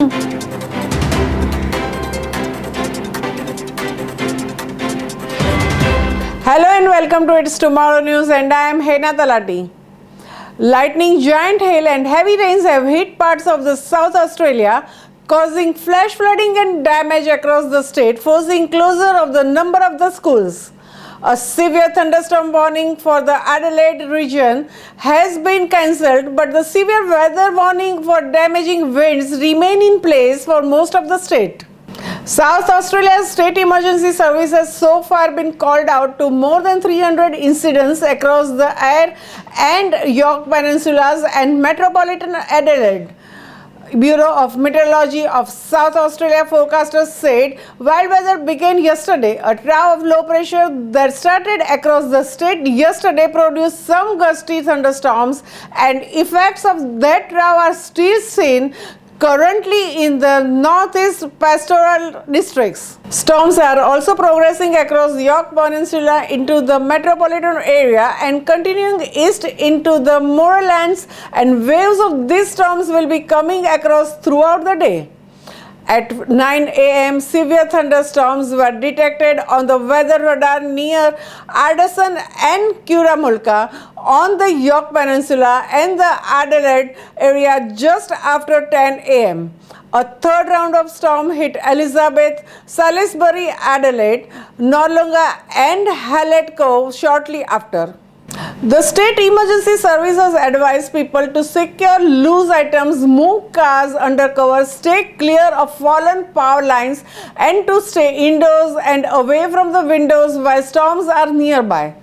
Hello and welcome to It's Tomorrow News, and I am Hena Talati. Lightning, giant hail and heavy rains have hit parts of the South Australia, causing flash flooding and damage across the state, forcing closure of the number of the schools. A severe thunderstorm warning for the Adelaide region has been cancelled, but the severe weather warning for damaging winds remain in place for most of the state. South Australia's state emergency service has so far been called out to more than 300 incidents across the Eyre and Yorke Peninsulas and metropolitan Adelaide. Bureau of Meteorology of South Australia forecasters said wild weather began yesterday. A trough of low pressure that started across the state yesterday produced some gusty thunderstorms, and effects of that trough are still seen currently in the northeast pastoral districts. Storms are also progressing across the Yorke Peninsula into the metropolitan area and continuing east into the moorlands, and waves of these storms will be coming across throughout the day. At 9 a.m., severe thunderstorms were detected on the weather radar near Ardesson and Curamulka on the Yorke Peninsula and the Adelaide area just after 10 a.m. A third round of storm hit Elizabeth, Salisbury, Adelaide, Noarlunga and Hallett Cove shortly after. The state emergency services advise people to secure loose items, move cars under cover, stay clear of fallen power lines, and to stay indoors and away from the windows while storms are nearby.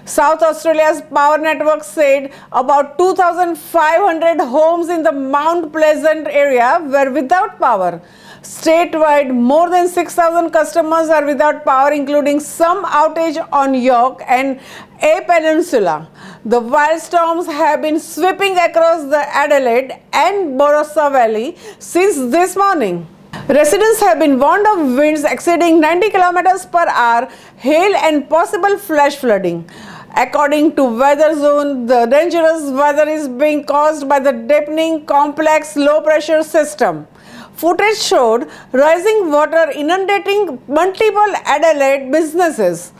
South Australia's power network said about 2,500 homes in the Mount Pleasant area were without power. Statewide, more than 6,000 customers are without power, including some outage on Yorke and Eyre Peninsula. The wild storms have been sweeping across the Adelaide and Barossa Valley since this morning. Residents have been warned of winds exceeding 90 km per hour, hail and possible flash flooding. According to Weather Zone, the dangerous weather is being caused by the deepening complex low pressure system. Footage showed rising water inundating multiple Adelaide businesses.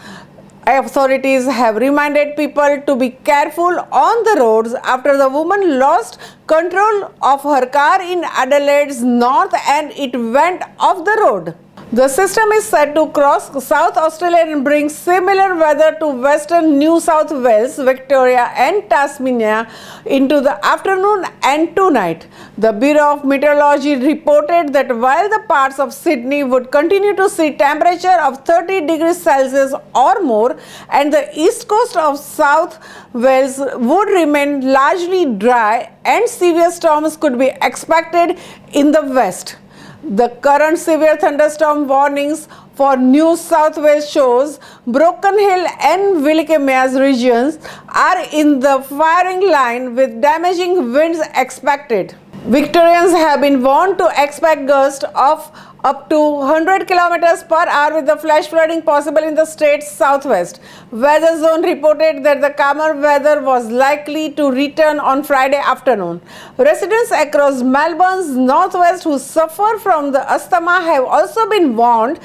Authorities have reminded people to be careful on the roads after the woman lost control of her car in Adelaide's north and it went off the road. The system is set to cross South Australia and bring similar weather to western New South Wales, Victoria and Tasmania into the afternoon and tonight. The Bureau of Meteorology reported that while the parts of Sydney would continue to see temperature of 30 degrees Celsius or more, and the east coast of South Wales would remain largely dry and severe storms could be expected in the west. The current severe thunderstorm warnings for New South Wales shows Broken Hill and William's regions are in the firing line with damaging winds expected. Victorians have been warned to expect gusts of up to 100 km per hour with the flash flooding possible in the state's southwest. Weather Zone reported that the calmer weather was likely to return on Friday afternoon. Residents across Melbourne's northwest who suffer from the asthma have also been warned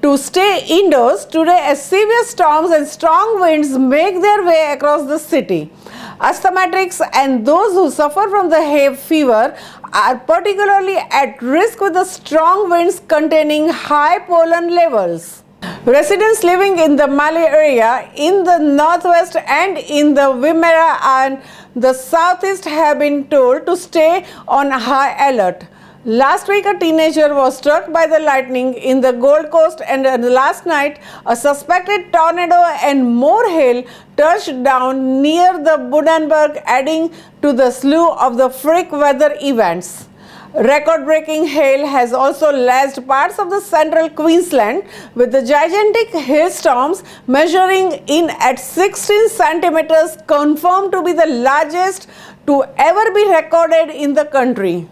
to stay indoors today as severe storms and strong winds make their way across the city. Asthmatics and those who suffer from the hay fever are particularly at risk with the strong winds containing high pollen levels. Residents living in the Mallee area, in the northwest and in the Wimmera and the southeast have been told to stay on high alert. Last week, a teenager was struck by the lightning in the Gold Coast, and last night, a suspected tornado and more hail touched down near the Bundaberg, adding to the slew of the freak weather events. Record-breaking hail has also lashed parts of the central Queensland, with the gigantic hailstorms measuring in at 16 centimeters confirmed to be the largest to ever be recorded in the country.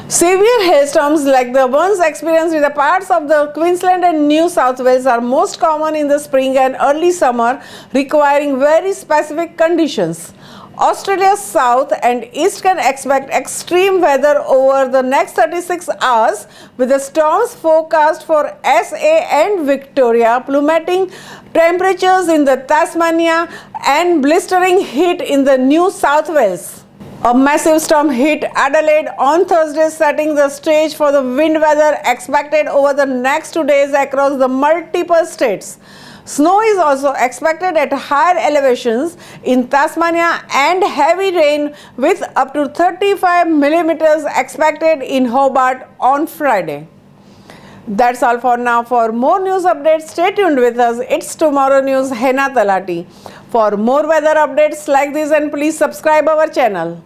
Severe hailstorms like the ones experienced in the parts of the Queensland and New South Wales are most common in the spring and early summer, requiring very specific conditions. Australia's south and east can expect extreme weather over the next 36 hours, with the storms forecast for SA and Victoria, plummeting temperatures in the Tasmania and blistering heat in the New South Wales. A massive storm hit Adelaide on Thursday, setting the stage for the wind weather expected over the next 2 days across the multiple states. Snow is also expected at higher elevations in Tasmania and heavy rain with up to 35 millimeters expected in Hobart on Friday. That's all for now. For more news updates, stay tuned with us. It's Tomorrow News, Hena Talati. For more weather updates like this, and please subscribe our channel.